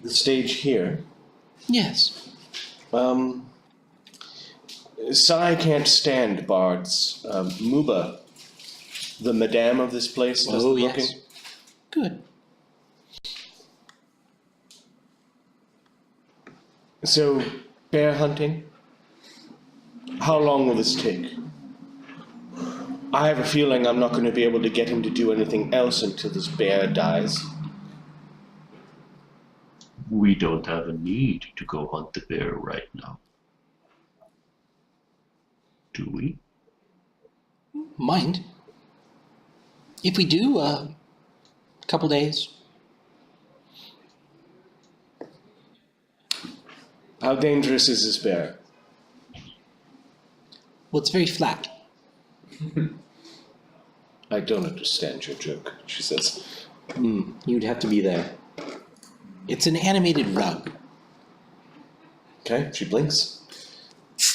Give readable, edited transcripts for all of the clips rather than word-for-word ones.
The stage here. Yes. Sai can't stand bards. Muba, the madame of this place, does the booking. Yes. Good. So, bear hunting? How long will this take? I have a feeling I'm not going to be able to get him to do anything else until this bear dies. We don't have a need to go hunt the bear right now. Do we? Mind. If we do, a couple days. How dangerous is this bear? Well, it's very flat. I don't understand your joke, she says. You'd have to be there. It's an animated rug. Okay, she blinks.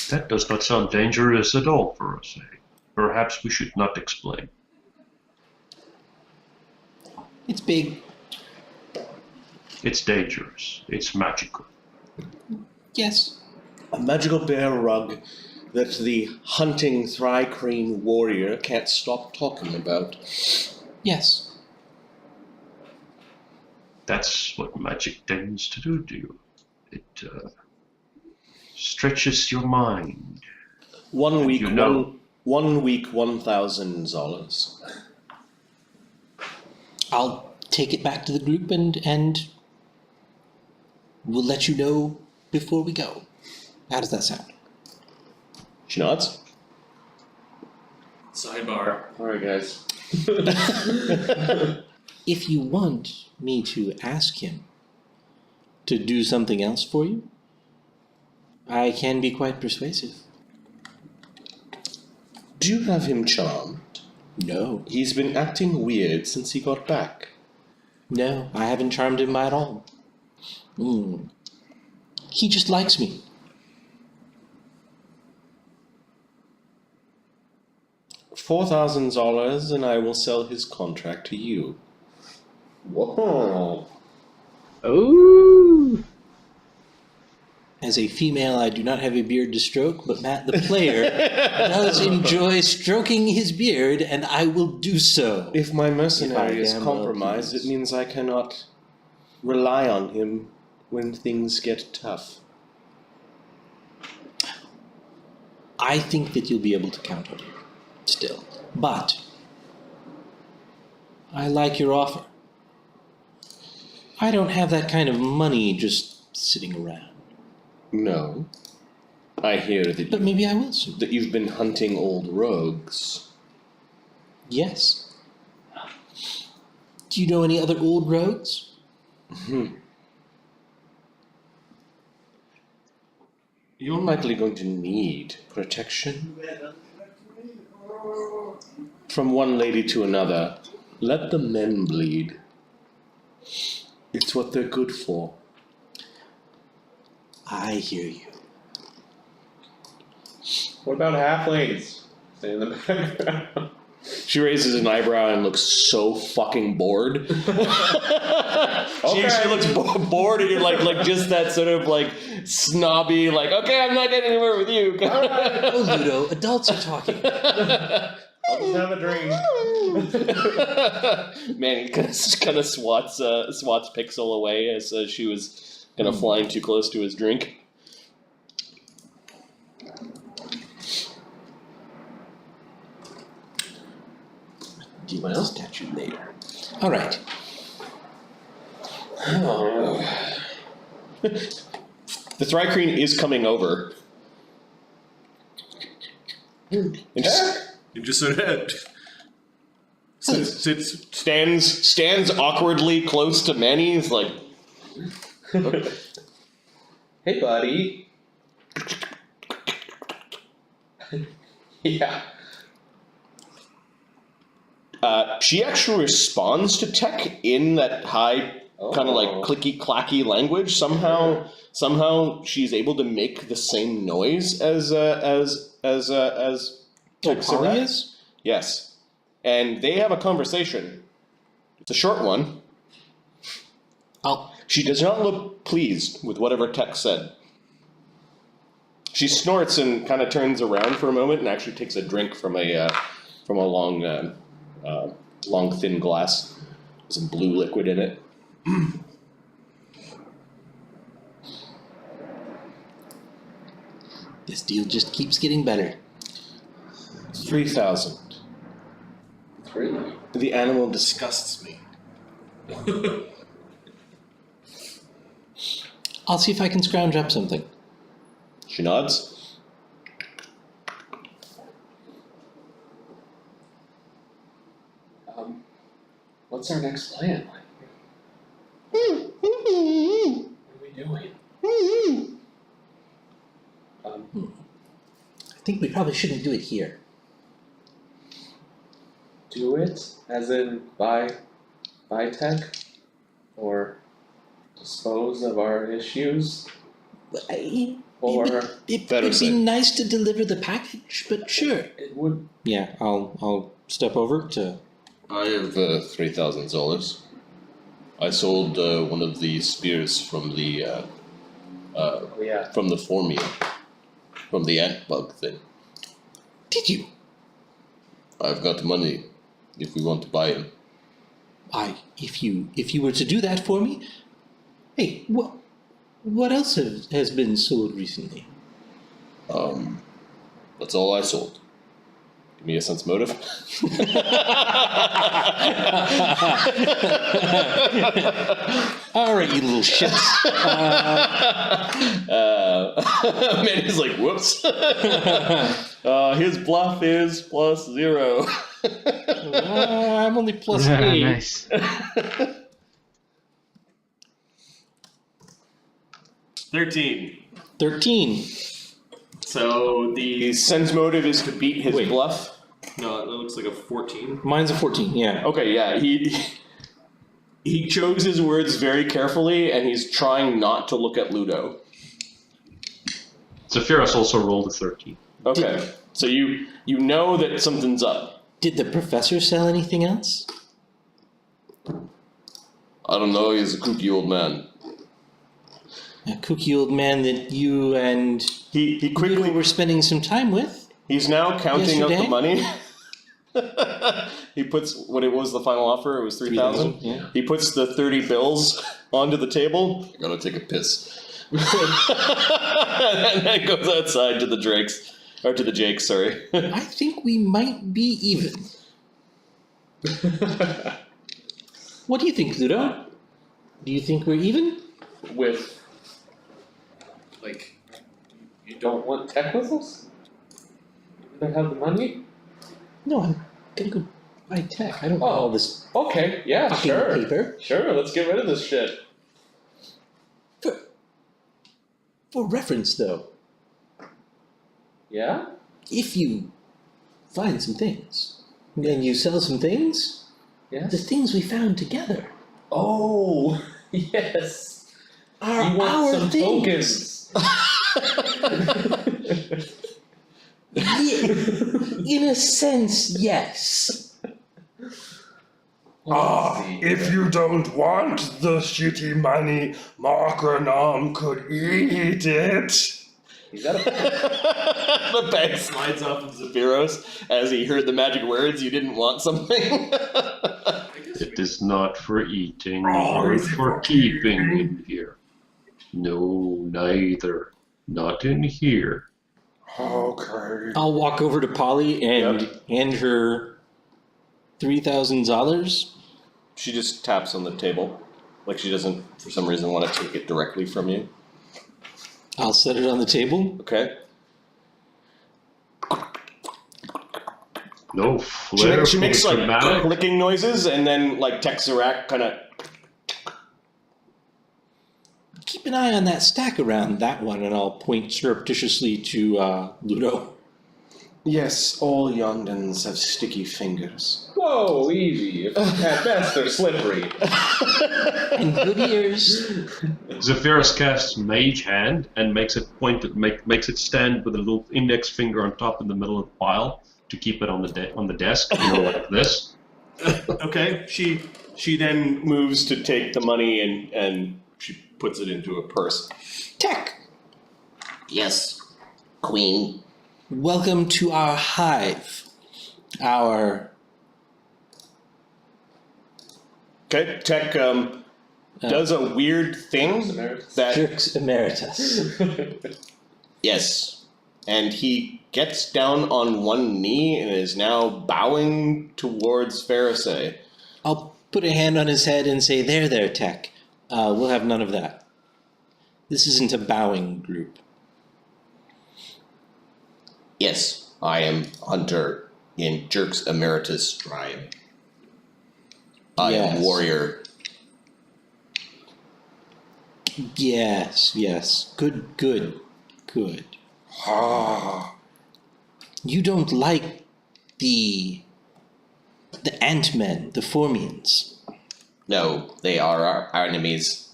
That does not sound dangerous at all, Fereosae. Perhaps we should not explain. It's big. It's dangerous. It's magical. Yes. A magical bear rug that the hunting Thry-Creen warrior can't stop talking about. Yes. That's what magic tends to do to you. It stretches your mind. 1 week, you know. 1 week, $1,000. I'll take it back to the group and we'll let you know before we go. How does that sound? She nods. Sidebar. Alright, guys. If you want me to ask him to do something else for you, I can be quite persuasive. Do you have him charmed? No. He's been acting weird since he got back. No, I haven't charmed him at all. He just likes me. $4,000 and I will sell his contract to you. Whoa. Oh. As a female, I do not have a beard to stroke, but Matt the player does enjoy stroking his beard, and I will do so. If my mercenary If I is damn well compromised, please. it means I cannot rely on him when things get tough. I think that you'll be able to count on him still. But I like your offer. I don't have that kind of money just sitting around. No. I hear that, But maybe I will soon. that you've been hunting old rogues. Yes. Do you know any other old rogues? You're likely going to need protection. From one lady to another, let the men bleed. It's what they're good for. I hear you. What about halflings? Stay in the background. She raises an eyebrow and looks so fucking bored. She looks bored, and you're like just that sort of like snobby, like, okay, I'm not getting anywhere with you. Oh, Luudo, adults are talking. I'll just have a drink. Manny kind of swats Pixel away as she was kind of flying too close to his drink. Deal with the statue later. All right. The Thry-Creen is coming over. And just sort of stands awkwardly close to Manny. He's like, Hey, buddy. Yeah. She actually responds to Tek in that high, kind of like clicky clacky language. Somehow she's able to make the same noise as Tek Cyrax. Yes, and they have a conversation. It's a short one. She does not look pleased with whatever Tek said. She snorts and kind of turns around for a moment and actually takes a drink from a long thin glass with some blue liquid in it. This deal just keeps getting better. 3,000. Really? The animal disgusts me. I'll see if I can scrounge up something. She nods. What's our next plan? What are we doing? I think we probably shouldn't do it here. Do it? As in buy tech? Or dispose of our issues? Or It would be Fereosae. nice to deliver the package, but sure. it would. Yeah, I'll step over to. I have $3,000. I sold one of the spears from the from the formia, from the ant bug thing. Did you? I've got money if we want to buy him. If you were to do that for me, hey, what else has been sold recently? That's all I sold. Give me a sense motive. All right, you little shits. Manny's like, whoops. His bluff is +0. I'm only plus Yeah, 8. nice. 13. So the Sense motive is to beat his bluff. no, that looks like a 14. Mine's a 14. Yeah. Okay, yeah, he chose his words very carefully, and he's trying not to look at Luudo. Zephyros also rolled a 13. Okay, so you know that something's up. Did the professor sell anything else? I don't know. He's a kooky old man. A kooky old man that you and He quickly were spending some time with. He's now counting up the Yesterday? money. He puts what it was the final offer. It was 3,000. Yeah. He puts the 30 bills onto the table. I gotta take a piss. And then goes outside to the Drakes, or to the Jakes. Sorry. I think we might be even. What do you think, Ludo? Do you think we're even? With. Like. You don't want tech with us? You don't have the money? No, I'm gonna go buy tech. I don't want Oh. all this Okay, yeah, fucking sure. paper. Sure, let's get rid of this shit. For reference, though, Yeah? if you find some things and you sell some things, the Yes? things we found together Oh, yes. are You want our some things. tokens. In a sense, yes. If you don't want the shitty money, Markranam could eat it. You gotta. The bag slides off of Zephyros as he heard the magic words. You didn't want something. It is not for eating Oh, or is it for for keeping keeping? in here. No, neither. Not in here. Okay. I'll walk over to Polly and hand her $3,000. She just taps on the table, like she doesn't, for some reason, want to take it directly from you. I'll set it on the table. Okay. No She, flair. she makes like dramatic. clicking noises, and then like Tek Cyrax kind of. Keep an eye on that stack around that one, and I'll point surreptitiously to Ludo. Yes, all Yondans have sticky fingers. Whoa, easy. At best, they're slippery. And good ears. Zephyros casts Mage Hand and makes it makes it stand with a little index finger on top in the middle of the pile to keep it on the desk, like this. Okay. She then moves to take the money and she puts it into a purse. Tek, Yes, Queen. welcome to our hive. Our Okay, Tek does a weird thing that Jerks Emeritus. yes, and he gets down on one knee and is now bowing towards Fereosae. I'll put a hand on his head and say, there, Tek. We'll have none of that. This isn't a bowing group. Yes, I am Hunter in Jerks Emeritus tribe. I am Yes. warrior. Yes. Good. Ah, You don't like the Ant-Men, the Formians. No, they are our enemies.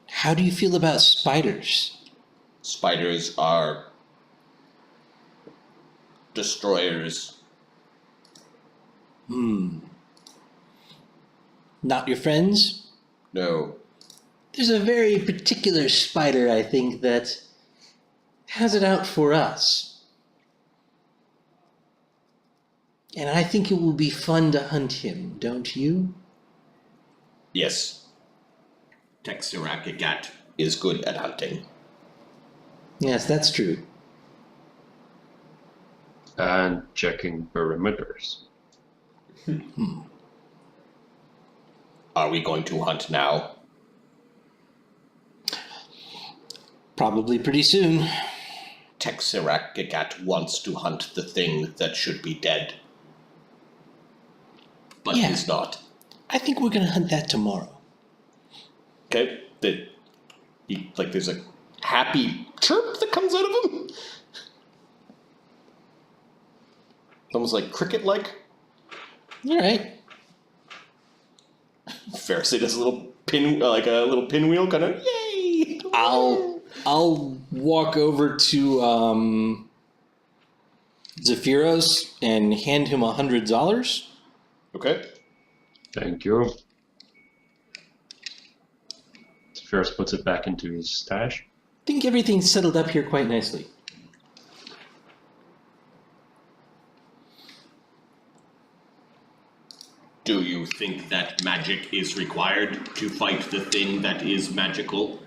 How do you feel about spiders? Spiders are destroyers. Not your friends? No. There's a very particular spider, I think, that has it out for us. And I think it will be fun to hunt him, don't you? Yes. Tek Cyrax Gigatt is good at hunting. Yes, that's true. And checking perimeters. Are we going to hunt now? Probably pretty soon. Tek Cyrax Gigatt wants to hunt the thing that should be dead. But Yeah. is not. I think we're gonna hunt that tomorrow. Okay, there's a happy chirp that comes out of him. Almost like cricket-like. All right. Fereosae does a little pinwheel, kind of yay. I'll walk over to Zephyros and hand him $100. Okay. Thank you. Ferris puts it back into his stash. I think everything's settled up here quite nicely. Do you think that magic is required to fight the thing that is magical?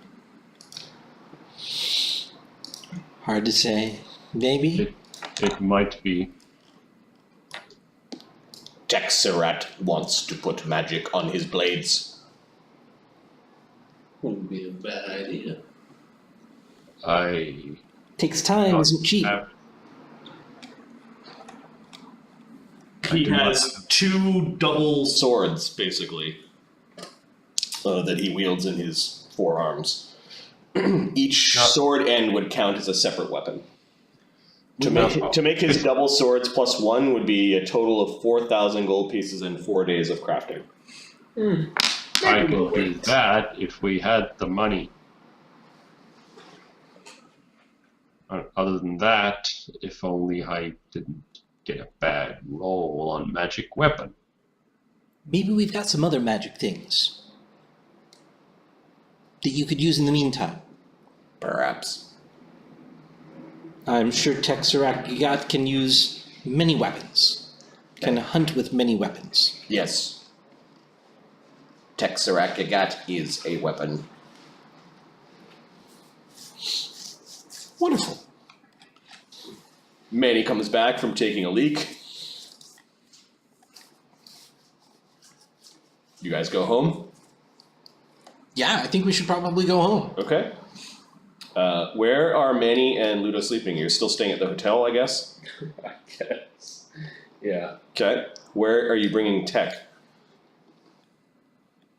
Hard to say. Maybe. It might be. Tek Cyrax wants to put magic on his blades. Wouldn't be a bad idea. I Takes time, not isn't cheap. have- He do not- has two double swords, basically, that he wields in his forearms. Each Not- sword end would count as a separate weapon. To Not- make his double swords plus one would be a total of 4,000 gold pieces and 4 days of crafting. I could do that if we had the money. Other than that, if only I didn't get a bad roll on magic weapon. Maybe we've got some other magic things that you could use in the meantime. Perhaps. I'm sure Tek Cyrax Gigatt can use many weapons. Can hunt with many weapons. Yes. Tek Cyrax Gigatt is a weapon. Wonderful. Manny comes back from taking a leak. You guys go home? Yeah, I think we should probably go home. Okay. Where are Manny and Luudo sleeping? You're still staying at the hotel, I guess? I guess. Yeah. Okay. Where are you bringing Tek?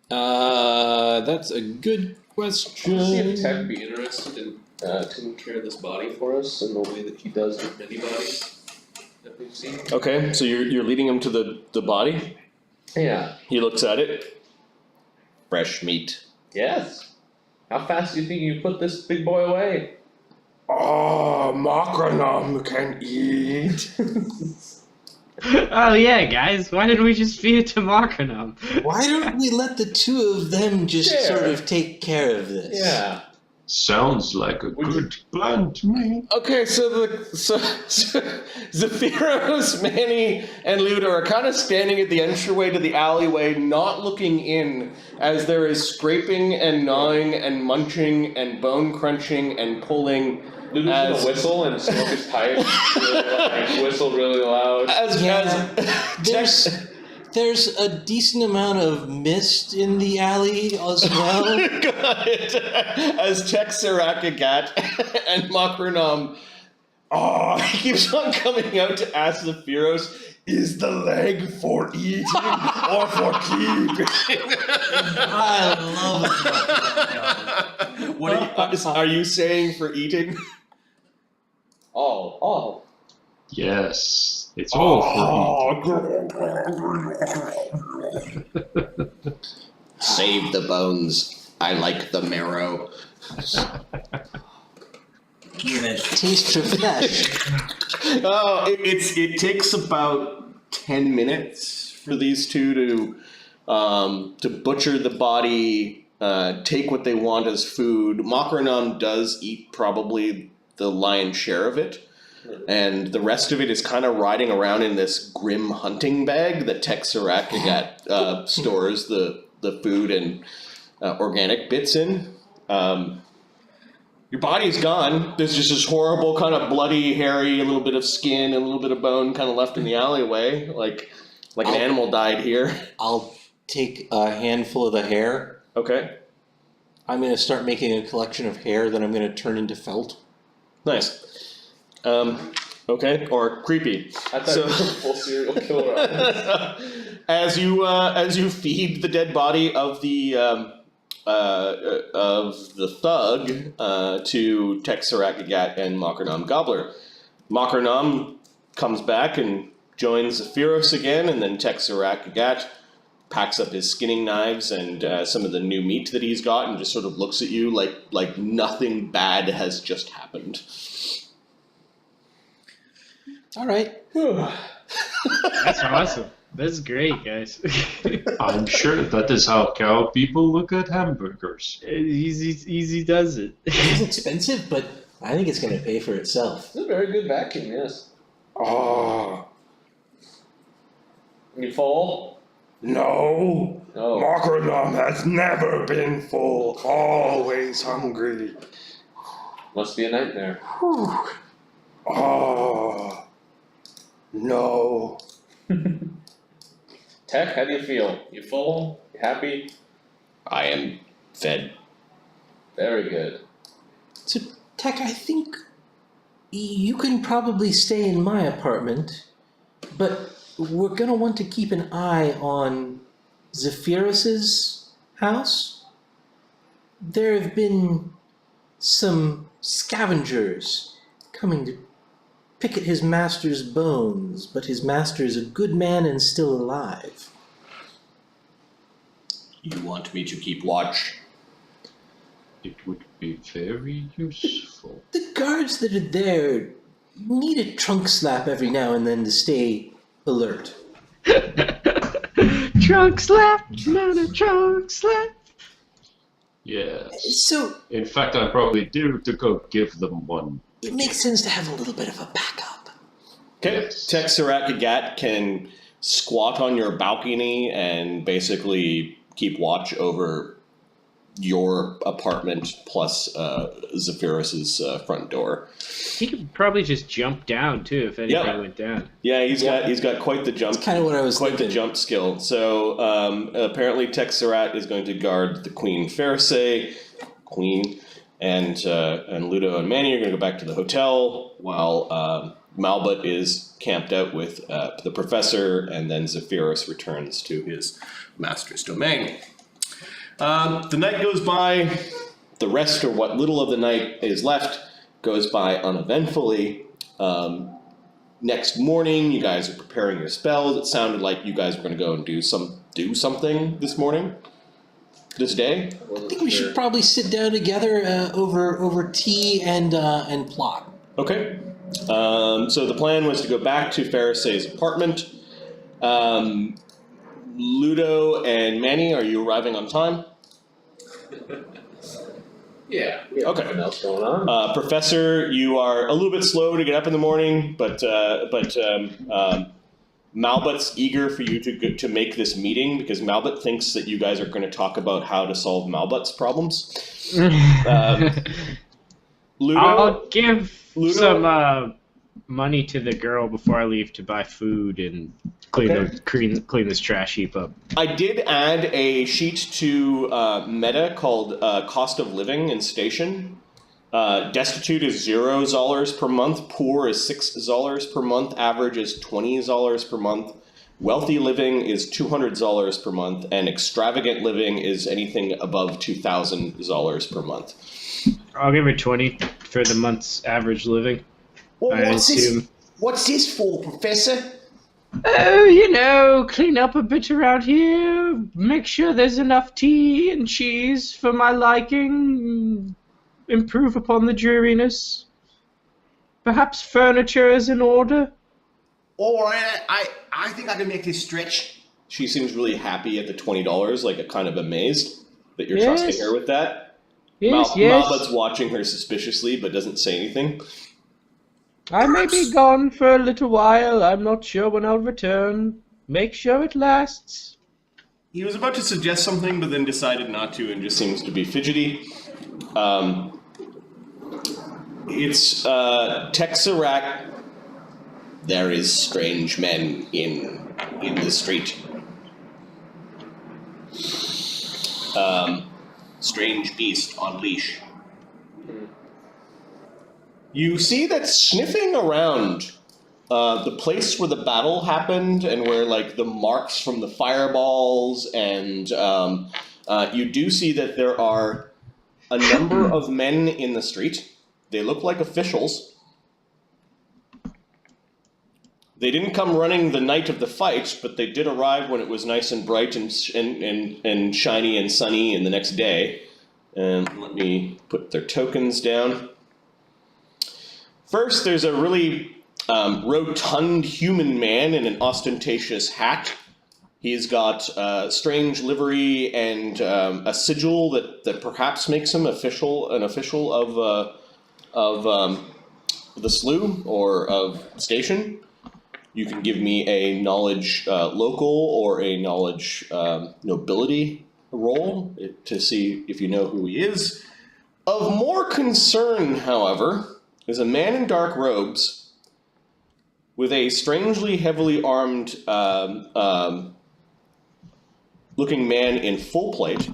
That's a good question. See if Tek would be interested in taking care of this body for us in the way that he does with many bodies that we've seen. Okay, so you're leading him to the body. Yeah. He looks at it. Fresh meat. Yes. How fast do you think you put this big boy away? Oh, Makranam can eat. Oh yeah, guys, why didn't we just feed it to Makranam? Why don't we let the two of them just sort of take care of this? Yeah. Sounds like a good plan to me. Okay, so Zephyros, Manny, and Luudo are kind of standing at the entryway to the alleyway, not looking in, as there is scraping and gnawing and munching and bone crunching and pulling. Ludo's gonna whistle and smoke his pipe. Whistle really loud. There's a decent amount of mist in the alley as well. Got it. As Tek Cyrax Gigatt and Makranam, he keeps on coming out to ask Zephyros, Is the leg for eating or for keeping? I love what are you saying for eating? Oh. Yes, it's all for Save the bones. I like the marrow. Give it taste of flesh. It takes about 10 minutes for these two to butcher the body, take what they want as food. Makranam does eat probably the lion's share of it, and the rest of it is kind of riding around in this grim hunting bag that Tek Cyrax Gigatt stores the food and organic bits in. Your body's gone. There's just this horrible kind of bloody, hairy, a little bit of skin and a little bit of bone kind of left in the alleyway, like an animal died here. I'll take a handful of the hair. Okay. I'm going to start making a collection of hair that I'm going to turn into felt. Nice. Okay, or creepy. I thought it was a full serial killer. As you feed the dead body of the thug to Tek Cyrax Gigatt and Makranam Gobbler, Makranam comes back and joins Zephyros again, and then Tek Cyrax Gigatt packs up his skinning knives and some of the new meat that he's got, and just sort of looks at you like nothing bad has just happened. All right. That's awesome. That's great, guys. I'm sure that is how cow people look at hamburgers. Easy does it. It's expensive, but I think it's going to pay for itself. It's a very good vacuum, yes. Ah, You full? no. No. Makranam has never been full, always hungry. Must be a nightmare. Ah, no. Tek, how do you feel? You full? You happy? I am fed. Very good. So, Tek, I think you can probably stay in my apartment, but we're going to want to keep an eye on Zephyros's house. There have been some scavengers coming to pick at his master's bones, but his master is a good man and still alive. You want me to keep watch? It would be very useful. The guards that are there need a trunk slap every now and then to stay alert. Trunk slap, not a trunk slap. Yes. So In fact, I'm probably due to go give them one. it makes sense to have a little bit of a backup. Okay. Tek Cyrax Gigatt can squat on your balcony and basically keep watch over your apartment plus Zephyros's front door. He could probably just jump down too if anything went down. Yeah, he's got quite the jump. That's kind of what I was Quite thinking. the jump skill. So apparently Tek Cyrax is going to guard the Queen Fereosae, Queen, and Luudo and Manny are going to go back to the hotel while Malbut is camped out with the professor, and then Zephyros returns to his master's domain. The night goes by. The rest, or what little of the night is left, goes by uneventfully. Next morning, you guys are preparing your spells. It sounded like you guys were going to go and do something this morning, this day. I think we should probably sit down together over tea and plot. Okay. So the plan was to go back to Fereosae's apartment. Luudo and Manny, are you arriving on time? Yeah. Okay. Nothing else going on. Professor, you are a little bit slow to get up in the morning, but Malbut's eager for you to make this meeting because Malbut thinks that you guys are going to talk about how to solve Malbut's problems. Luudo, I'll give some money to the girl before I leave to buy food and clean this trash heap up. I did add a sheet to Meta called Cost of Living in Station. Destitute is $0 per month, poor is $6 per month, average is $20 per month, wealthy living is $200 per month, and extravagant living is anything above $2,000 per month. I'll give her 20 for the month's average living. Well, what's this for, Professor? Oh, clean up a bit around here, make sure there's enough tea and cheese for my liking, improve upon the dreariness. Perhaps furniture is in order. Alright, I think I can make this stretch. She seems really happy at the $20, like kind of amazed that you're trusting her with that. Yes. Malbut's watching her suspiciously but doesn't say anything. I may be gone for a little while. I'm not sure when I'll return. Make sure it lasts. He was about to suggest something, but then decided not to and just Seems to be fidgety. It's Tek Cyrax. There is strange men in the street. strange beast on leash. You see that sniffing around the place where the battle happened and where like the marks from the fireballs and you do see that there are a number of men in the street. They look like officials. They didn't come running the night of the fight, but they did arrive when it was nice and bright and shiny and sunny in the next day. And let me put their tokens down. First, there's a really rotund human man in an ostentatious hat. He's got strange livery and a sigil that perhaps makes him an official of the Slough or of station. You can give me a knowledge local or a knowledge nobility roll to see if you know who he is. Of more concern, however, is a man in dark robes with a strangely heavily armed looking man in full plate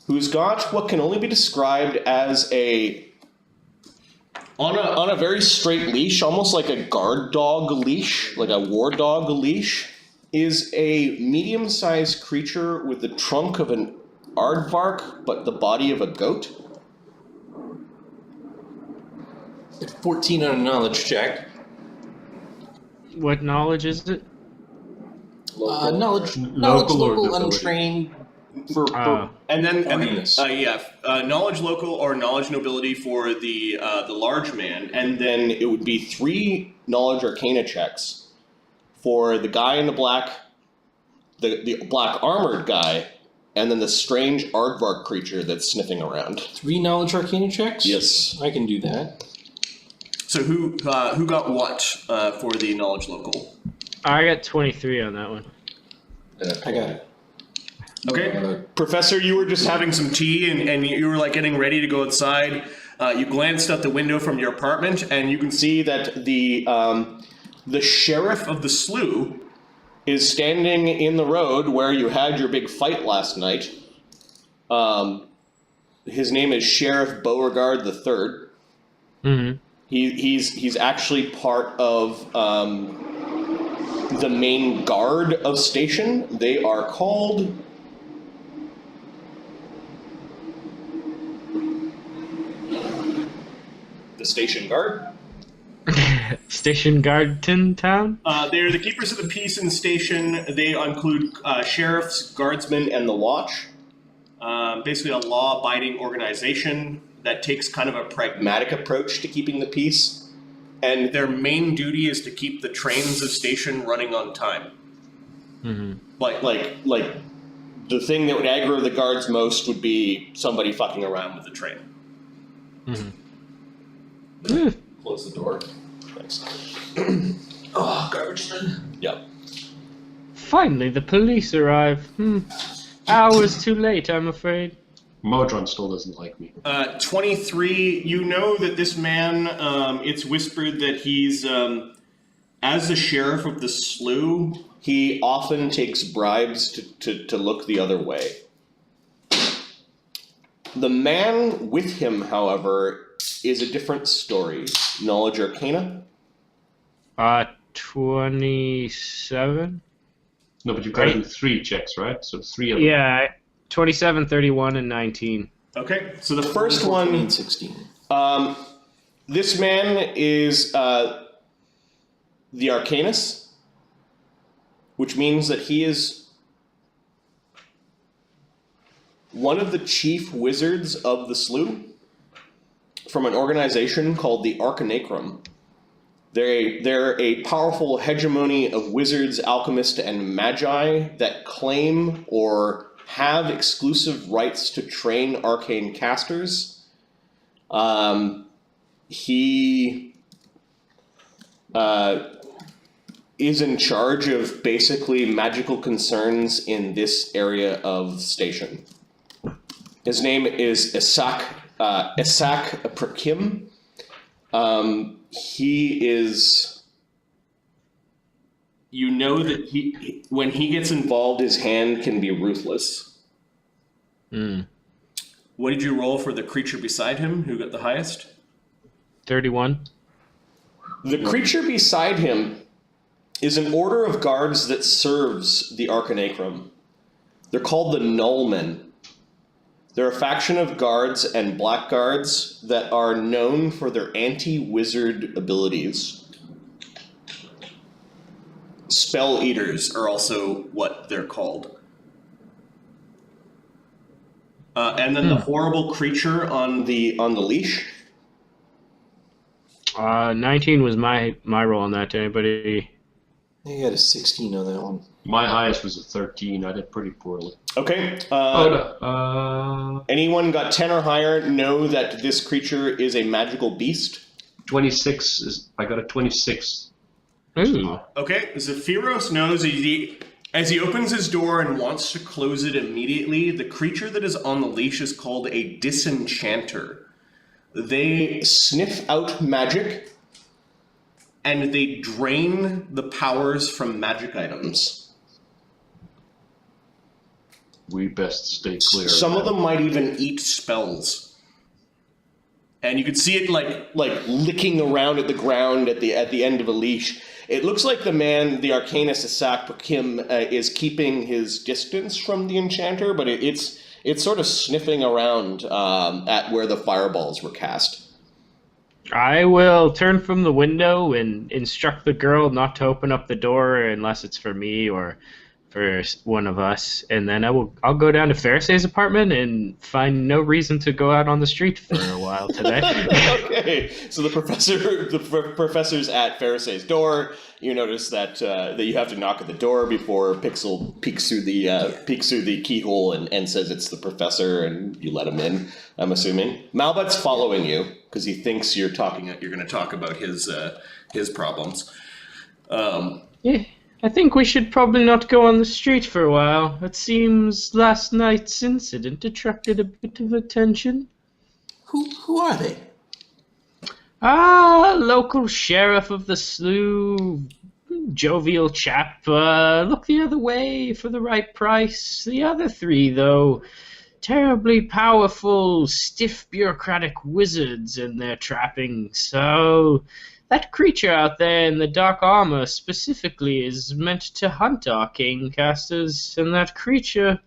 who's got what can only be described as on a very straight leash, almost like a guard dog leash, like a war dog leash, is a medium-sized creature with the trunk of an aardvark, but the body of a goat. 14 on a knowledge check. What knowledge is it? Knowledge Local or local, nobility? untrained. Knowledge local or knowledge nobility for the large man, And then it would be 3 knowledge arcana checks for the guy in the black, the black armored guy, and then the strange aardvark creature that's sniffing around. 3 knowledge arcana checks? Yes. I can do that. So who got what for the knowledge local? I got 23 on that one. I got it. Okay. Professor, you were just having some tea and you were like getting ready to go outside. You glanced out the window from your apartment and you can see that the sheriff of the Slough is standing in the road where you had your big fight last night. His name is Sheriff Beauregard III. Mm-hmm. He's actually part of the main guard of station. They are called the station guard. Station Garden Town? They're the keepers of the peace in the station. They include sheriffs, guardsmen, and the watch. Basically a law-abiding organization that takes kind of a pragmatic approach to keeping the peace. and their main duty is to keep the trains of station running on time. Mm-hmm. Like the thing that would aggro the guards most would be somebody fucking around with the train. Mm-hmm. Close the door. Thanks. Oh, garbage then. Yep. Finally, the police arrive. Hours too late, I'm afraid. Modron still doesn't like me. 23, you know that this man, it's whispered that he's, as the sheriff of the Slough, he often takes bribes to look the other way. The man with him, however, is a different story. Knowledge Arcana? 27? No, but you've got to do 3 checks, right? So 3 of them. Yeah, 27, 31, and 19. Okay, so the first one, 16. this man is the Arcanus, which means that he is one of the chief wizards of the Slough from an organization called the Arcanus. They're a powerful hegemony of wizards, alchemists, and magi that claim or have exclusive rights to train arcane casters. He is in charge of basically magical concerns in this area of station. His name is Isak Prakim. He is, you know that when he gets involved, his hand can be ruthless. What did you roll for the creature beside him? Who got the highest? 31. The creature beside him is an order of guards that serves the Arcanacrum. They're called the Nullmen. They're a faction of guards and blackguards that are known for their anti-wizard abilities. Spell Eaters are also what they're called. And then the horrible creature on the leash. 19 was my roll on that. Anybody? You got a 16 on that one. My highest was a 13. I did pretty poorly. Okay. Anyone Anyone got 10 or higher know that this creature is a magical beast? 26 is. I got a 26. Ooh. Okay, Zephyros knows as he opens his door and wants to close it immediately, the creature that is on the leash is called a disenchanter. They sniff out magic, and they drain the powers from magic items. We best stay clear. Some of them might even eat spells. And you can see it like licking around at the ground at the end of a leash. It looks like the man, the Arcanus Isak Prakim, is keeping his distance from the enchanter, but it's sort of sniffing around at where the fireballs were cast. I will turn from the window and instruct the girl not to open up the door unless it's for me or for one of us, and then I'll go down to Fereosae's apartment and find no reason to go out on the street for a while today. Okay, so the professor's at Fereosae's door. You notice that you have to knock at the door before Pixel peeks through the keyhole and says it's the professor, and you let him in. I'm assuming Malbut's following you because he thinks you're going to talk about his problems. Yeah. I think we should probably not go on the street for a while. It seems last night's incident attracted a bit of attention. Who are they? Local sheriff of the Slough, jovial chap. Look the other way for the right price. The other 3, though, terribly powerful, stiff bureaucratic wizards in their trappings. So that creature out there in the dark armor specifically is meant to hunt arcane casters, and that creature,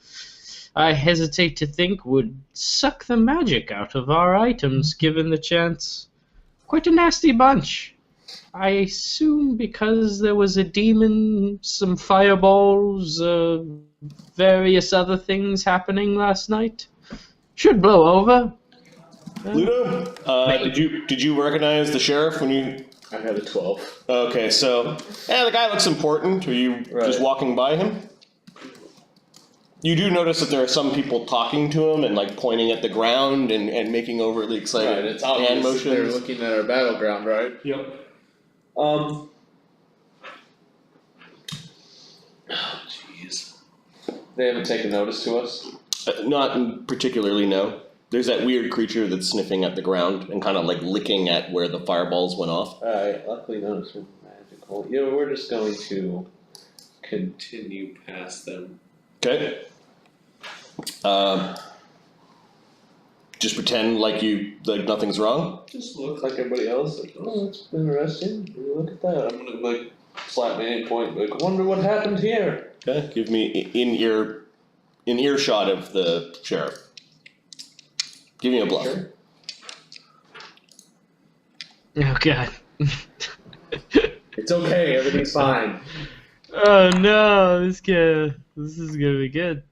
I hesitate to think, would suck the magic out of our items given the chance. Quite a nasty bunch. I assume because there was a demon, some fireballs, various other things happening last night. Should blow over. Luudo, did you recognize the sheriff when you I got a 12. Okay, so the guy looks important. Are you just walking by him? You do notice that there are some people talking to him and like pointing at the ground and making overly excited Right, it's hand obvious motions. they're looking at our battleground, right? Yep. Oh, jeez. They haven't taken notice to us? Not particularly, no. There's that weird creature that's sniffing at the ground and kind of like licking at where the fireballs went off. Alright, luckily none of us are magical. You know, we're just going to continue past them. Okay. Just pretend like nothing's wrong. Just look like everybody else. Like, oh, that's interesting. Look at that. I'm gonna like slap my aim point. Like, wonder what happened here. Okay. Give me in earshot of the sheriff. Give me a bluff. Sure. Oh god. It's okay. Everything's fine. Oh no, this is gonna be good.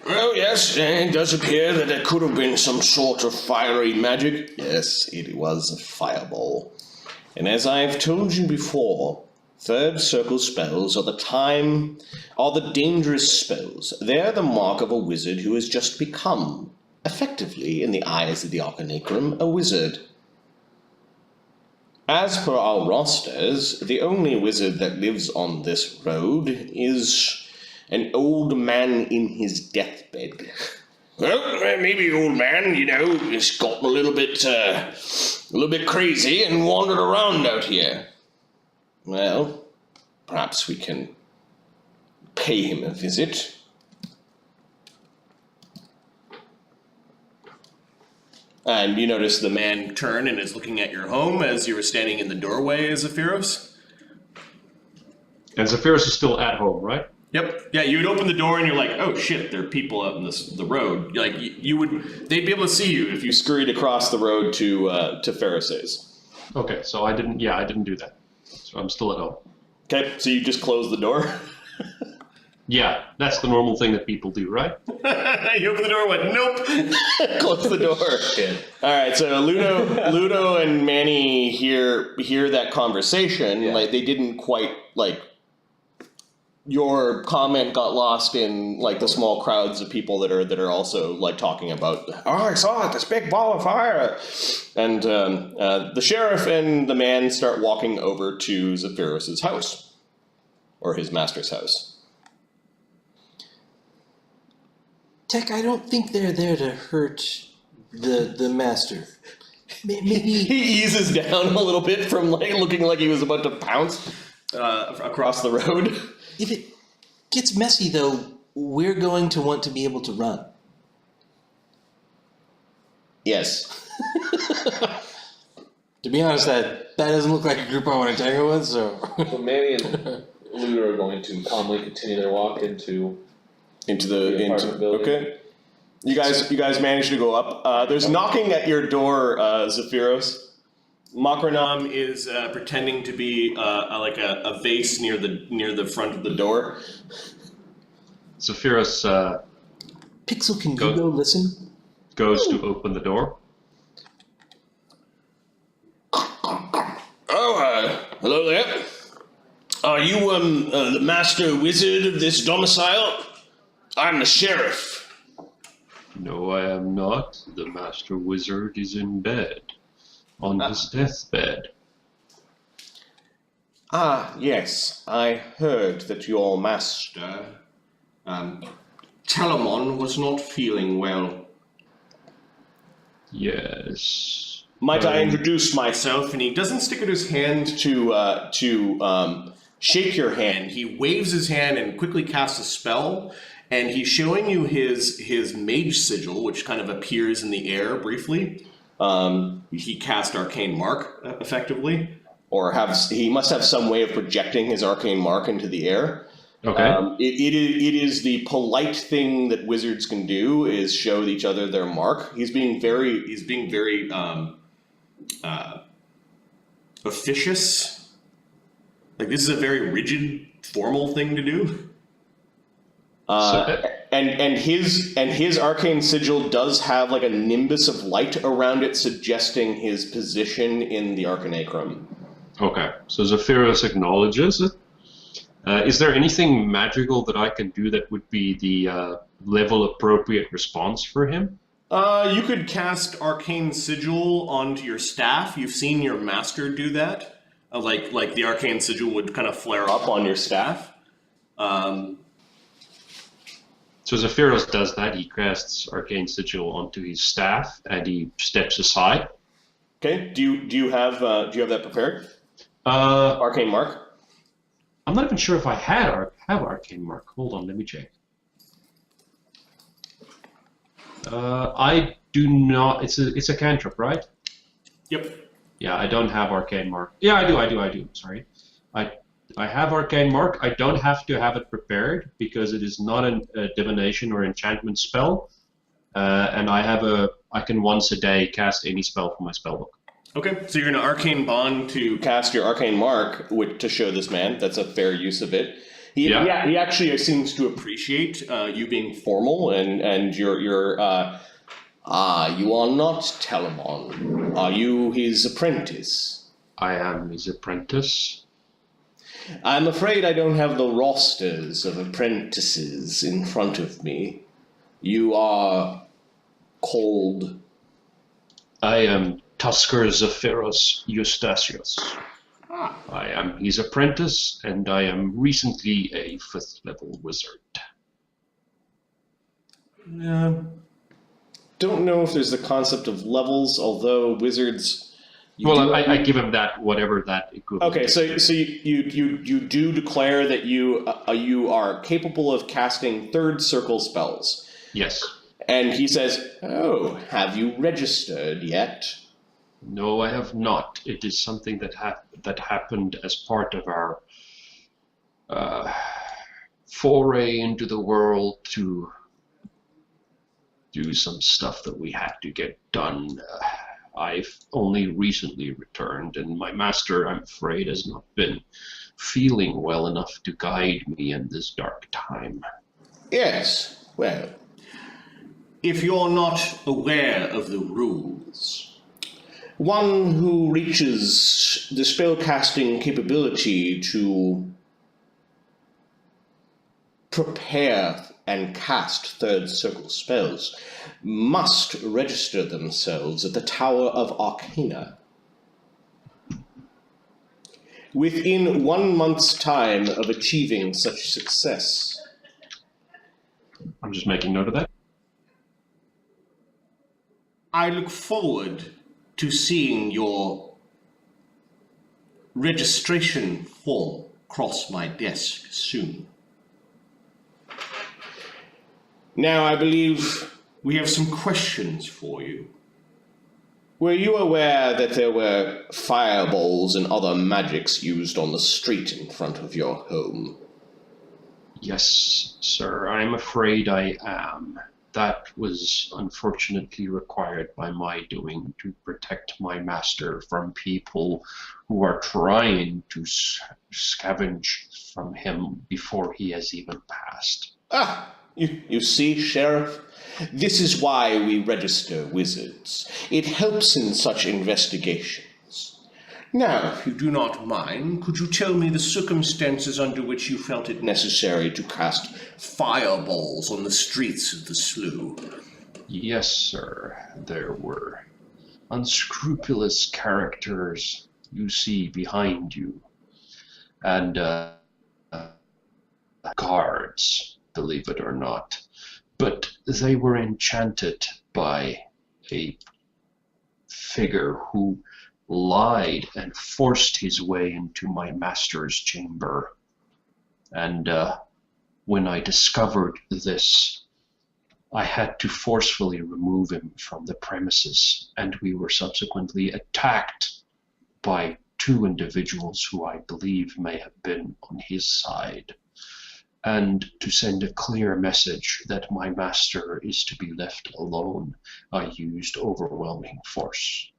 Oh yes, it does appear that there could have been some sort of fiery magic. Yes, it was a fireball. And as I've told you before, third circle spells are the dangerous spells. They're the mark of a wizard who has just become, effectively, in the eyes of the Arcanacrum, a wizard. As per our rosters, the only wizard that lives on this road is an old man in his deathbed. Well, maybe old man, has gotten a little bit crazy and wandered around out here. Well, perhaps we can pay him a visit. And you notice the man turn and is looking at your home as you were standing in the doorway, Zephyros. And Zephyros is still at home, right? Yep. Yeah, you would open the door and you're like, oh shit, there are people out in the road. Like they'd be able to see you if you scurried across the road to Fereosae's. Okay, so I didn't do that. So I'm still at home. Okay, so you just close the door. Yeah, that's the normal thing that people do, right? You open the door, went nope. Close the door. All right, so Luudo and Manny hear that conversation. Yeah. Like they didn't quite like. Your comment got lost in like the small crowds of people that are also like talking about. Oh, I saw it! This big ball of fire. And the sheriff and the man start walking over to Zephyros' house, or his master's house. Tek, I don't think they're there to hurt the master. Maybe He eases down a little bit from like looking like he was about to pounce across the road. if it gets messy, though, we're going to want to be able to run. Yes. To be honest, that doesn't look like a group I want to tangle with. So Manny and Luudo are going to calmly continue their walk into the apartment building. Okay. You guys managed to go up. There's knocking at your door, Zephyros. Makranam is pretending to be like a vase near the front of the door. Zephyros Pixel, can you go listen? goes to open the door. Oh, hello there. Are you the master wizard of this domicile? I'm the sheriff. No, I am not. The master wizard is in bed, on his deathbed. Ah, yes. I heard that your master, Telamon, was not feeling well. Yes. Might I introduce myself? And he doesn't stick out his hand to shake your hand. He waves his hand and quickly casts a spell. And he's showing you his mage sigil, which kind of appears in the air briefly. He cast Arcane Mark, effectively. Or he must have some way of projecting his Arcane Mark into the air. Okay. It is the polite thing that wizards can do, is show each other their mark. He's being very officious. Like, this is a very rigid, formal thing to do. And his arcane sigil does have like a nimbus of light around it, suggesting his position in the Arcanacrum. Okay, so Zephyros acknowledges it. Is there anything magical that I can do that would be the level appropriate response for him? You could cast Arcane Sigil onto your staff. You've seen your master do that. Like the Arcane Sigil would kind of flare up on your staff. So Zephyros does that. He casts Arcane Sigil onto his staff, and he steps aside. Okay. Do you have that prepared? Arcane Mark. I'm not even sure if I have Arcane Mark. Hold on, let me check. I do not. It's a cantrip, right? Yep. Yeah, I don't have Arcane Mark. Yeah, I do. Sorry, I have Arcane Mark. I don't have to have it prepared because it is not a divination or enchantment spell, and I can once a day cast any spell from my spellbook. Okay, so you're going to Arcane Bond to cast your Arcane Mark to show this man. That's a fair use of it. He actually seems to appreciate you being formal and you're you are not Telemon. Are you his apprentice? I am his apprentice. I'm afraid I don't have the rosters of apprentices in front of me. You are called... I am Tusker Zephyros Eustachius. I am his apprentice, and I am recently a 5th level wizard. Don't know if there's the concept of levels, although wizards... I give him that, whatever that equivalent Okay, is. so you do declare that you are capable of casting 3rd circle spells. Yes. And he says, "Oh, have you registered yet?" No, I have not. It is something that happened as part of our foray into the world to do some stuff that we had to get done. I've only recently returned, and my master, I'm afraid, has not been feeling well enough to guide me in this dark time. Yes, well, if you're not aware of the rules, one who reaches the spellcasting capability to prepare and cast 3rd circle spells must register themselves at the Tower of Arcana. Within 1 month's time of achieving such success. I'm just making note of that. I look forward to seeing your registration form cross my desk soon. Now, I believe we have some questions for you. Were you aware that there were fireballs and other magics used on the street in front of your home? Yes, sir, I'm afraid I am. That was unfortunately required by my doing to protect my master from people who are trying to scavenge from him before he has even passed. Ah, you see, Sheriff? This is why we register wizards. It helps in such investigations. Now, if you do not mind, could you tell me the circumstances under which you felt it necessary to cast fireballs on the streets of the Slough? Yes, sir. There were unscrupulous characters you see behind you, and guards, believe it or not. But they were enchanted by a figure who lied and forced his way into my master's chamber. And when I discovered this, I had to forcefully remove him from the premises, and we were subsequently attacked by 2 individuals who I believe may have been on his side. And to send a clear message that my master is to be left alone, I used overwhelming force.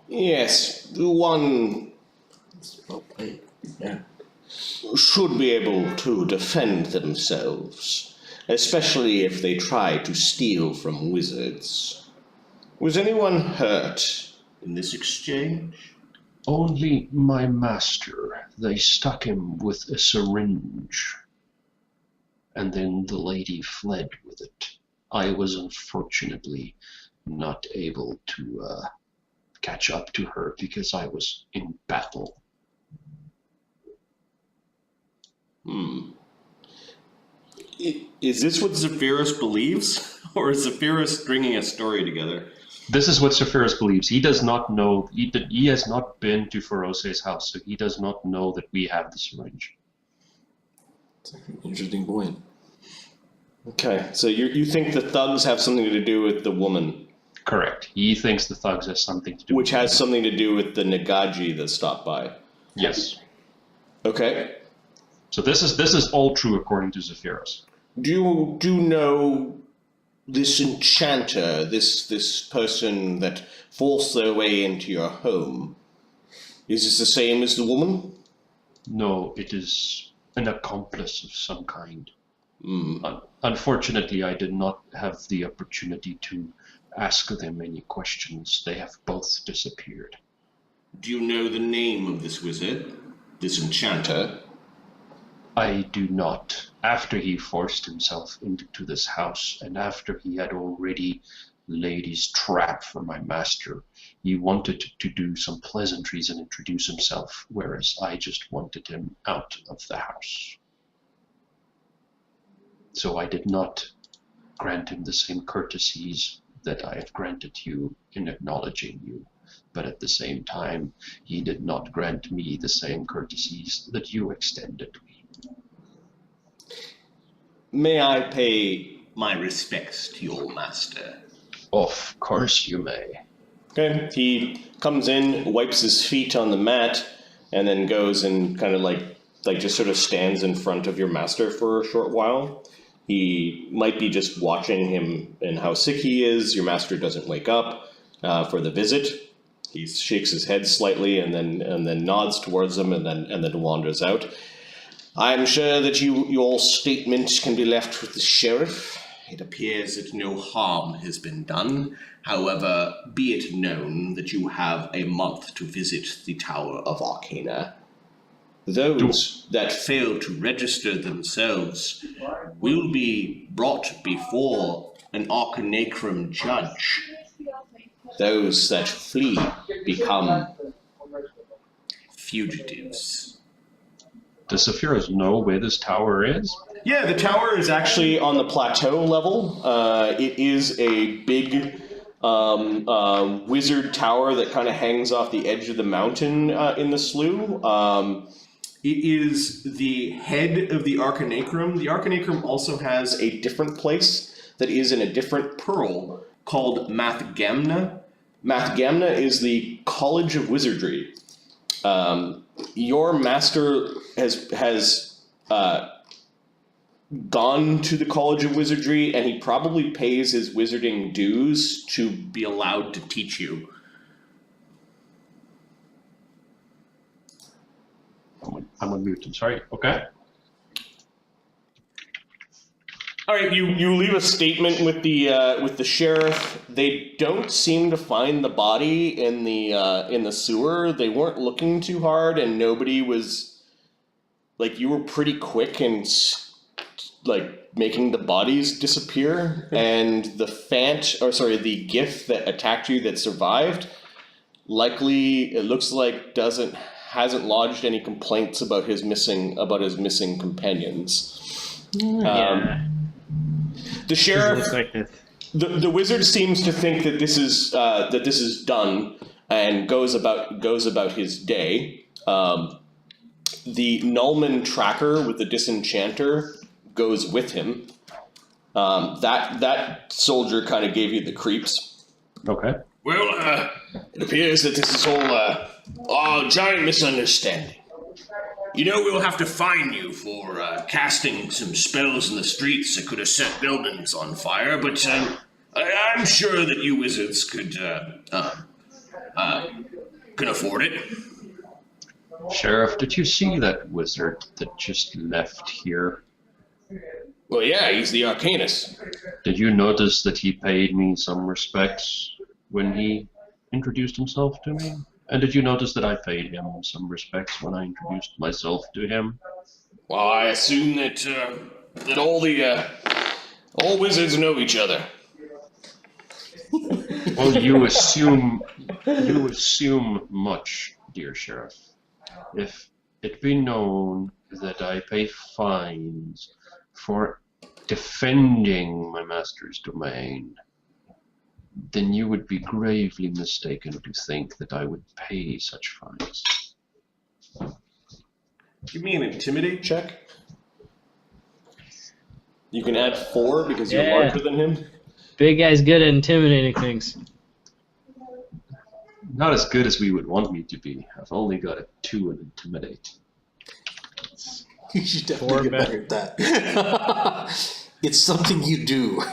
Yes, one should be able to defend themselves, especially if they try to steal from wizards. Was anyone hurt in this exchange? Only my master. They stuck him with a syringe. And then the lady fled with it. I was unfortunately not able to catch up to her because I was in battle. Is this what Zephyros believes? Or is Zephyros stringing a story together? This is what Zephyros believes. He does not know, he has not been to Fereosae's house, so he does not know that we have the syringe. Interesting point. Okay, so you think the thugs have something to do with the woman, Correct. He thinks the thugs has something to do which with has something to do with the Nagaji that stopped by. Yes. Okay. So this is all true according to Zephyros. Do you know this enchanter, this person that forced their way into your home? Is this the same as the woman? No, it is an accomplice of some kind. Unfortunately, I did not have the opportunity to ask them any questions. They have both disappeared. Do you know the name of this wizard, this enchanter? I do not. After he forced himself into this house, and after he had already laid his trap for my master, he wanted to do some pleasantries and introduce himself, whereas I just wanted him out of the house. So I did not grant him the same courtesies that I have granted you in acknowledging you. But at the same time, he did not grant me the same courtesies that you extended me. May I pay my respects to your master? Of course you may. Okay, he comes in, wipes his feet on the mat, and then goes and kind of like just sort of stands in front of your master for a short while. He might be just watching him and how sick he is. Your master doesn't wake up for the visit. He shakes his head slightly and then nods towards him and then wanders out. I'm sure that your statement can be left with the sheriff. It appears that no harm has been done. However, be it known that you have a month to visit the Tower of Arcana. Those that fail to register themselves will be brought before an Arcanacrum judge. Those that flee become fugitives. Does Zephyros know where this tower is? Yeah, the tower is actually on the plateau level. It is a big wizard tower that kind of hangs off the edge of the mountain in the slough. It is the head of the Arcanacrum. The Arcanacrum also has a different place that is in a different pearl called Mathgamna. Mathgamna is the College of Wizardry. Your master has gone to the College of Wizardry, and he probably pays his wizarding dues to be allowed to teach you. I'm on mute, I'm sorry. Okay. All right, you leave a statement with the sheriff. They don't seem to find the body in the sewer. They weren't looking too hard, and nobody was like, you were pretty quick in like making the bodies disappear. And the gift that attacked you that survived, likely it looks like hasn't lodged any complaints about his missing companions. Yeah. The sheriff, Looks like this. the wizard seems to think that this is done and goes about his day. The Nullman tracker with the disenchanter goes with him. That soldier kind of gave you the creeps. Okay. Well, it appears that this is all a giant misunderstanding. You know, we'll have to fine you for casting some spells in the streets that could have set buildings on fire, but I'm sure that you wizards can afford it. Sheriff, did you see that wizard that just left here? Well, yeah, he's the Arcanus. Did you notice that he paid me some respects when he introduced himself to me? And did you notice that I paid him some respects when I introduced myself to him? Well, I assume that that all wizards know each other. Well, you assume much, dear Sheriff. If it be known that I pay fines for defending my master's domain, then you would be gravely mistaken to think that I would pay such fines. Give me an intimidate check. You can add 4 because you're Yeah. larger than him. Big guy's good at intimidating things. Not as good as we would want me to be. I've only got a 2 in Intimidate. You should definitely get better at that. It's something you do.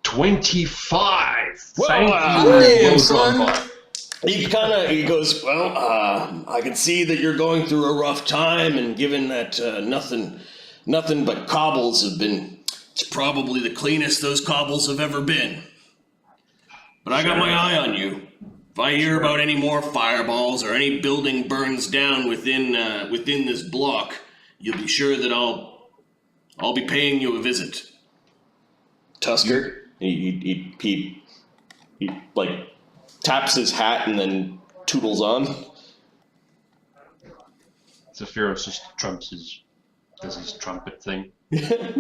25! Well, Thank hey, you, son. Rosemont. He goes, well, I can see that you're going through a rough time, and given that nothing but cobbles have been, it's probably the cleanest those cobbles have ever been. But I got my eye on you. If I hear about any more fireballs or any building burns down within this block, you'll be sure that I'll be paying you a visit. Tusker, he like taps his hat and then toodles on. Zephyros just does his trumpet thing. Like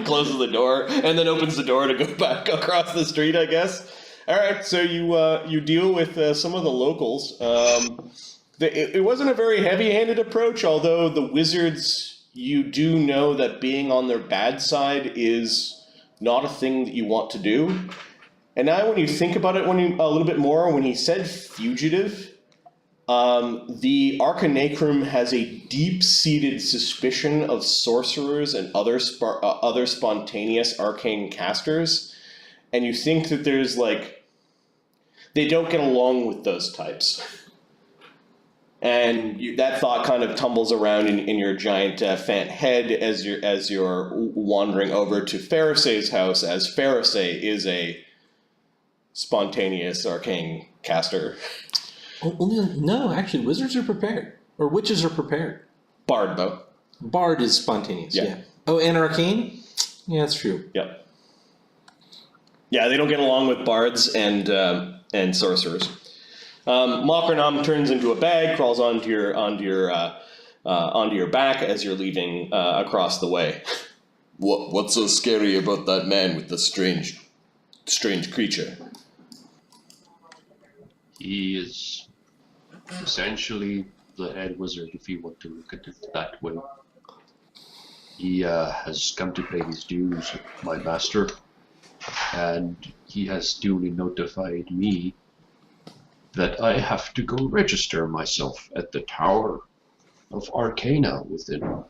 closes the door and then opens the door to go back across the street, I guess. All right, so you deal with some of the locals. It wasn't a very heavy-handed approach, although the wizards, you do know that being on their bad side is not a thing that you want to do. And now when you think about it a little bit more, when he said fugitive, the Arcanacrum has a deep-seated suspicion of sorcerers and other spontaneous arcane casters, and you think that there's they don't get along with those types. And that thought kind of tumbles around in your giant fat head as you're wandering over to Fereosae's house, as Fereosae is a spontaneous arcane caster. No, actually, wizards are prepared. Or witches are prepared. Bard, though. Bard is spontaneous, Yeah. yeah. Oh, and arcane? Yeah, that's true. Yep. Yeah, they don't get along with bards and sorcerers. Mokranam turns into a bag, crawls onto your back as you're leaving across the way. What's so scary about that man with the strange creature? He is essentially the head wizard, if you want to look at it that way. He has come to pay his dues, my master, and he has duly notified me that I have to go register myself at the Tower of Arcana within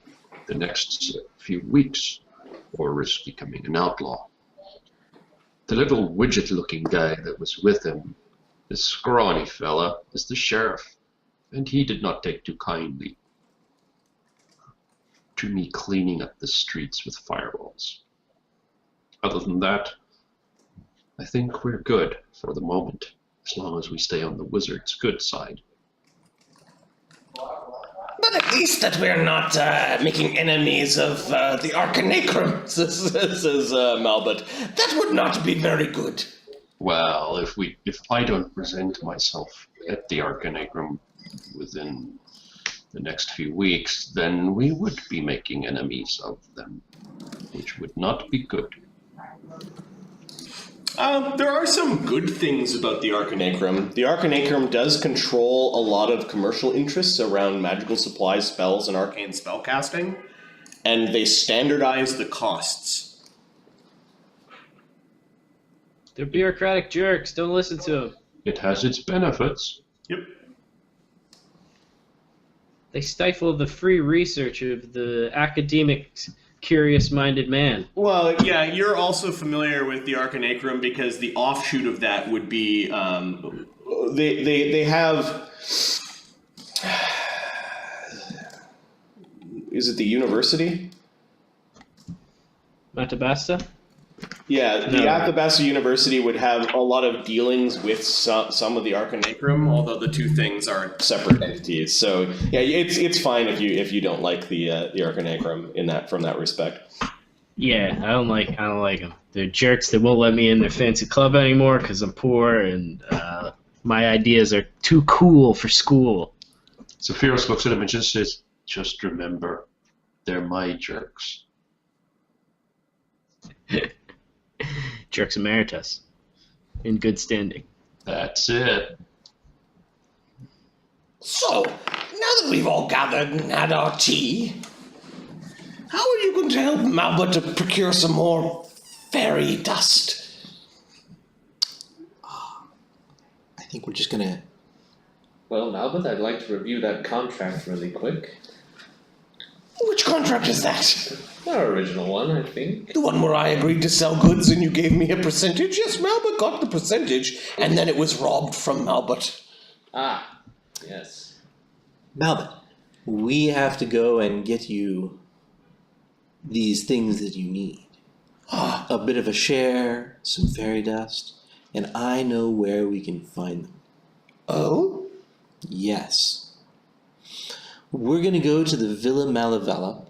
the next few weeks, or risk becoming an outlaw. The little widget-looking guy that was with him, this scrawny fella, is the sheriff, and he did not take too kindly to me cleaning up the streets with fireballs. Other than that, I think we're good for the moment, as long as we stay on the wizard's good side. But at least that we're not making enemies of the Arcanacrum, says Malbut. That would not be very good. Well, if I don't present myself at the Arcanacrum within the next few weeks, then we would be making enemies of them, which would not be good. There are some good things about the Arcanacrum. The Arcanacrum does control a lot of commercial interests around magical supplies, spells, and arcane spellcasting, and they standardize the costs. They're bureaucratic jerks. Don't listen to them. It has its benefits. Yep. They stifle the free research of the academic, curious-minded man. Well, yeah, you're also familiar with the Arcanacrum because the offshoot of that would be they have is it the university? Matabasta? Yeah, the No. Athabasca University would have a lot of dealings with some of the Arcanacrum, although the two things are separate entities. So yeah, it's fine if you don't like the Arcanacrum from that respect. Yeah, I don't like them. They're jerks that won't let me in their fancy club anymore because I'm poor and my ideas are too cool for school. Zephyros looks at him and just says, "Just remember, they're my jerks." Jerks Emeritus. In good standing. That's it. So, now that we've all gathered and had our tea, how are you going to help Malbert to procure some more fairy dust? I think we're just gonna. Well, Albert, I'd like to review that contract really quick. Which contract is that? Our original one, I think. The one where I agreed to sell goods and you gave me a percentage? Yes, Malbert got the percentage, and then it was robbed from Malbert. Ah, yes. Malbert, we have to go and get you these things that you need. A bit of a share, some fairy dust, and I know where we can find them. Oh? Yes. We're going to go to the Villa Malavella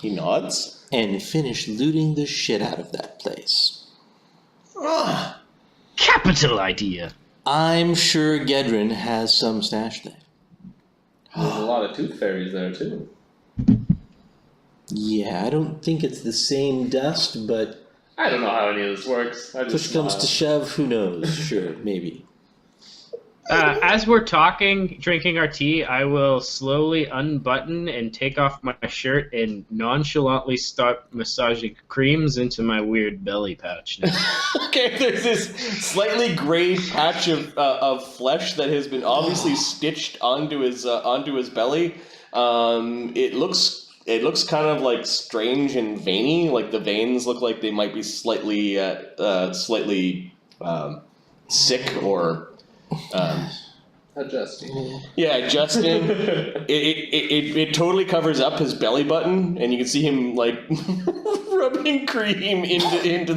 He nods. and finish looting the shit out of that place. Ah, Capital idea! I'm sure Gedrin has some stash there. There's a lot of tooth fairies there, too. Yeah, I don't think it's the same dust, but I don't know how any of this works. I just push comes to smile. shove, who knows? Sure, maybe. As we're talking, drinking our tea, I will slowly unbutton and take off my shirt and nonchalantly start massaging creams into my weird belly pouch now. Okay, there's this slightly gray patch of flesh that has been obviously stitched onto his belly. It looks kind of like strange and veiny. Like the veins look like they might be slightly sick or. Adjusting. Yeah, Justin. it totally covers up his belly button, and you can see him like rubbing cream into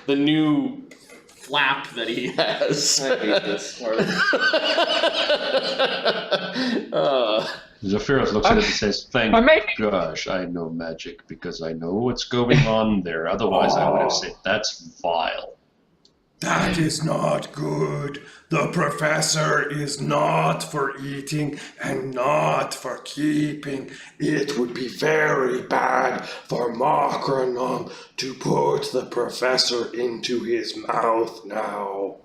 the new flap that he has. I hate this part. Zephyros looks at it and says, "Thank I made- gosh, I know magic because I know what's going on there. Otherwise, I would have said that's vile." that is not good. The professor is not for eating and not for keeping. It would be very bad for Macronom to put the professor into his mouth now.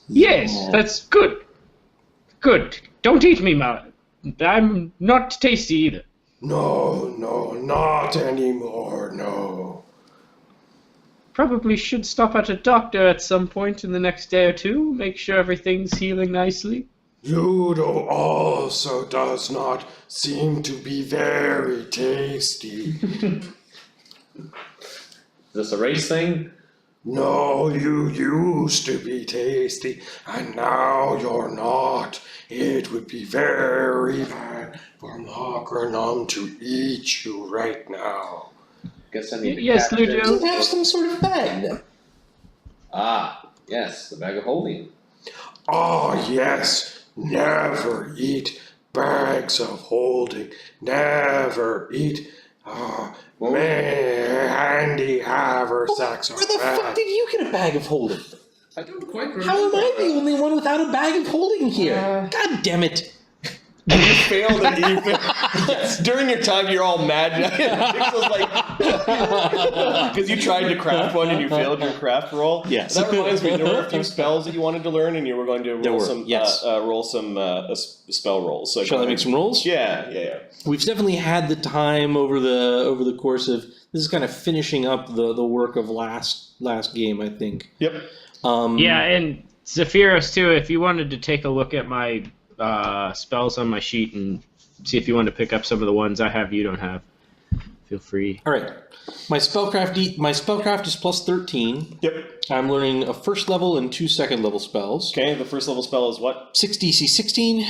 Yes, that's good. Good. Don't eat me, Ma. I'm not tasty either. No, not anymore, no. Probably should stop at a doctor at some point in the next day or two, make sure everything's healing nicely. Ludo also does not seem to be very tasty. Is this a race thing? No, you used to be tasty, and now you're not. It would be very bad for Macronom to eat you right now. Guess I need to Yes, catch Ludo. it. Doesn't have some sort of bag then. Ah, yes, the bag of holding. Ah, yes, never eat bags of holding. Never eat, handy haversacks Where the are fuck bad. did you get a bag of holding? I don't quite remember. How am I the only one without a bag of holding here? God damn it. And you failed. During your time, you're all mad. Dix was like, because you tried to craft one and you failed your craft roll. Yes. That reminds me, there were a few spells that you wanted to learn, and you were going to There roll were, some, yes. spell rolls. So Shall I make some rolls? Yeah. We've definitely had the time over the course of this is kind of finishing up the work of last game, I think. Yep. Yeah, and Zephyros too, if you wanted to take a look at my spells on my sheet and see if you want to pick up some of the ones I have you don't have, feel free. All right. My spellcraft is plus 13. Yep. I'm learning a first level and 2 second level spells. Okay. The first level spell is what? 6 DC 16.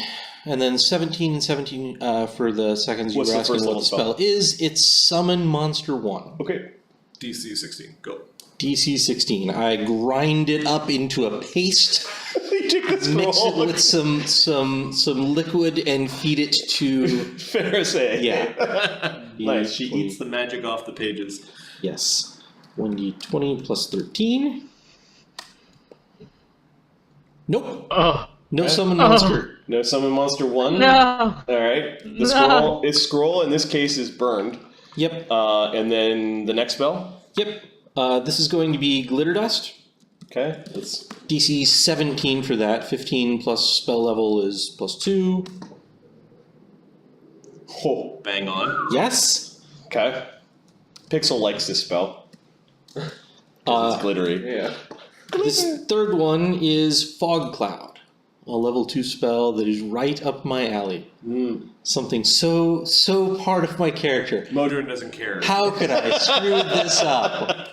And then 17 and 17 for the seconds. What's you were the asking first what level the spell is. It's Summon Monster 1. Okay. DC 16. Go. DC 16. I grind it up into a paste, You take the mix it scroll. with some liquid, and feed it to. Fereosae. Yeah. Nice. She eats the magic off the pages. Yes. 1d20 plus 13. Nope. Oh, No summon monster. No summon monster 1. no. All right. The scroll. Its scroll in this case is burned. Yep. And then the next spell. Yep. This is going to be Glitter Dust. Okay. Let's. DC 17 for that. 15 plus spell level is plus 2. Oh. Bang on. Yes. Okay. Pixel likes this spell. It's glittery. Yeah. This third one is Fog Cloud, a level 2 spell that is right up my alley. Something so part of my character. Modern doesn't care. How could I screw this up?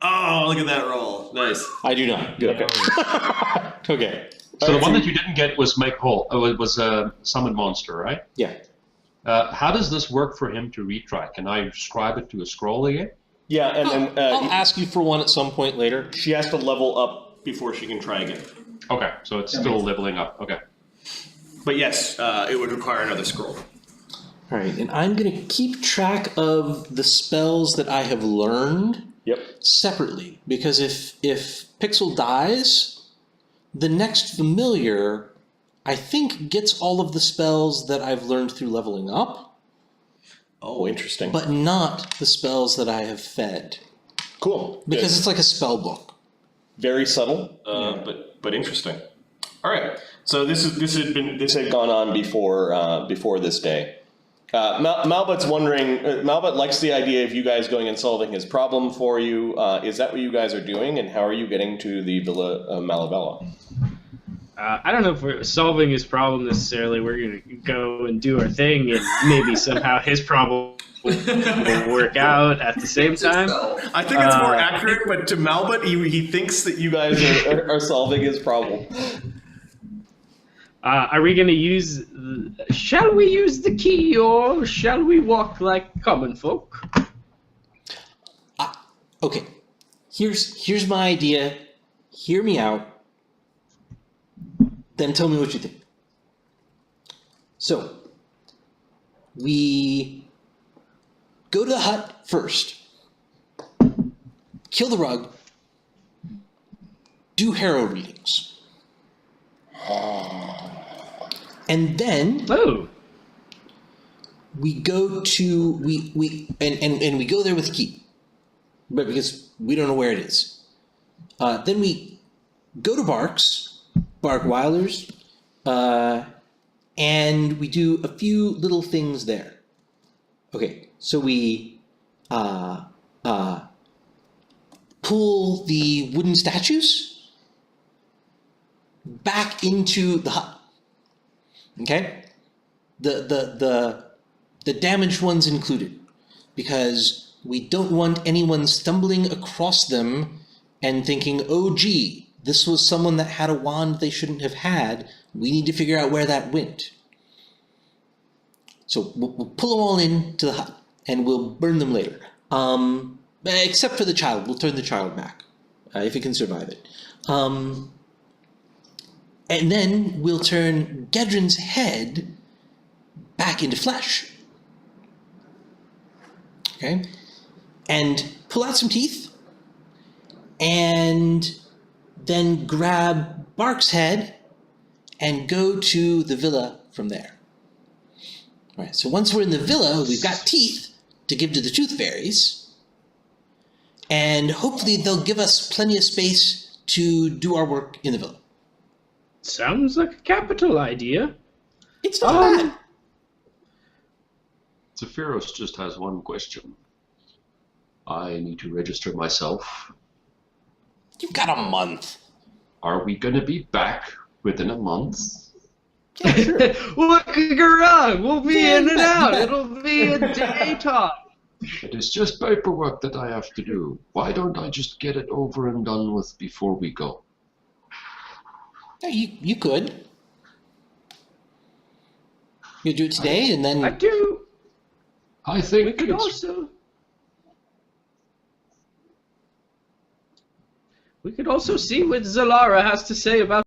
Oh, look at that roll. Nice. I do not. Good. Okay. Okay. So the one that you didn't get was make whole. Was a summon monster, right? Yeah. How does this work for him to retry? Can I scribe it to a scroll again? Yeah, and then I'll ask you for one at some point later. she has to level up. Before she can try again. Okay, so it's still leveling up. Okay. But yes, it would require another scroll. All right, and I'm going to keep track of the spells that I have learned Yep. separately, because if Pixel dies, the next familiar, I think, gets all of the spells that I've learned through leveling up, Oh, interesting. but not the spells that I have fed, Cool. because it's like a spell book. Very subtle. But interesting. All right. So this Had gone on before this day. Malbut's wondering. Malbut likes the idea of you guys going and solving his problem for you. Is that what you guys are doing, and how are you getting to the Villa Malabella? I don't know if we're solving his problem necessarily. We're going to go and do our thing, and maybe somehow his problem will work out at the same time. I think it's more accurate, but to Malbut, he thinks that you guys are solving his problem. Are we going to use... Shall we use the key, or shall we walk like common folk? Okay, here's my idea. Hear me out. Then tell me what you think. So, we go to the hut first, kill the rug, do harrow readings, and then we go to we go there with the key, but because we don't know where it is. Then we go to Bark Wilders, and we do a few little things there. Okay, so we pull the wooden statues back into the hut. Okay, the damaged ones included, because we don't want anyone stumbling across them and thinking, oh gee, this was someone that had a wand they shouldn't have had. We need to figure out where that went. So we'll pull them all into the hut, and we'll burn them later. Except for the child. We'll turn the child back, if it can survive it. And then we'll turn Gedrin's head back into flesh. Okay? And pull out some teeth, and then grab Bark's head and go to the villa from there. All right, so once we're in the villa, we've got teeth to give to the tooth fairies, and hopefully they'll give us plenty of space to do our work in the villa. Sounds like a capital idea. It's not bad. Zephyros just has one question. I need to register myself. You've got a month. Are we going to be back within a month? Yeah, sure. Look around. We'll be Yeah, in and you bet, you out. bet. It'll be a daytime. It is just paperwork that I have to do. Why don't I just get it over and done with before we go? Yeah, you could. You do it today, and then I do. I We think could it's also. We could also see what Zellara has to say about